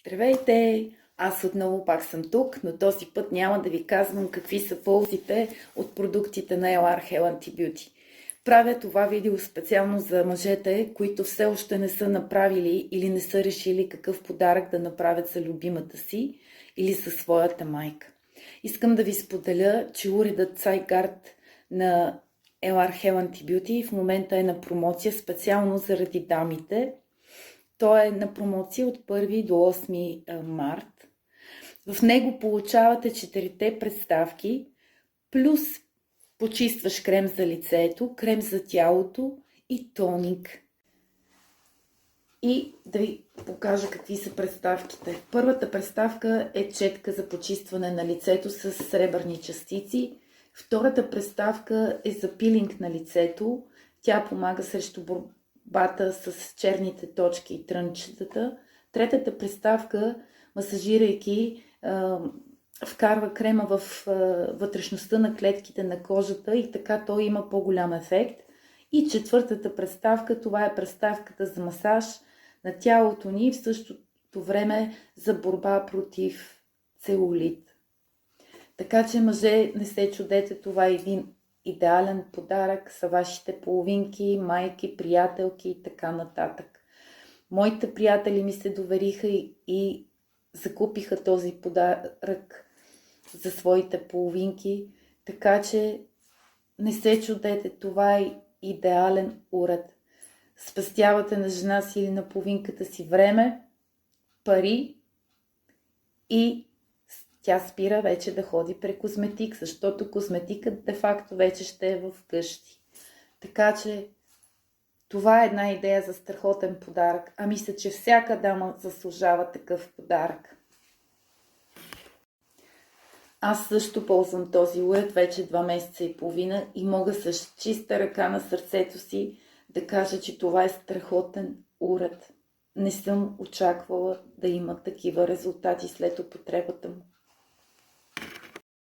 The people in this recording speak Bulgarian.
Здравейте! Аз отново пак съм тук, но този път няма да ви казвам какви са ползите от продуктите на LR Hell Anti-Beauty. Правя това видео специално за мъжете, които все още не са направили или не са решили какъв подарък да направят за любимата си или със своята майка. Искам да ви споделя, че уредът Zeitgeist на LR Hell Anti-Beauty в момента е на промоция специално заради дамите. Той е на промоция от 1 до 8 март. В него получавате 4 представки, плюс почистваш крем за лицето, крем за тялото и тоник. И да ви покажа какви са представките. Първата представка е четка за почистване на лицето с сребърни частици. Втората представка е за пилинг на лицето. Тя помага срещу борбата с черните точки и трънчетата. Третата представка, масажирайки, вкарва крема в вътрешността на клетките на кожата и така той има по-голям ефект. И четвъртата представка, това е представката за масаж на тялото ни, в същото време за борба против целулит. Така че, мъже, не се чудете, това е един идеален подарък са вашите половинки, майки, приятелки и така нататък. Моите приятели ми се довериха и закупиха този подарък за своите половинки, така че не се чудете, това е идеален уред. Спестявате на жена си или на половинката си време, пари и тя спира вече да ходи при козметик, защото козметикът де-факто вече ще е в къщи. Така че това е една идея за страхотен подарък. А мисля, че всяка дама заслужава такъв подарък. Аз също ползвам този уред вече 2 месеца и половина и мога с чиста ръка на сърцето си да кажа, че това е страхотен уред. Не съм очаквала да има такива резултати след употребата му.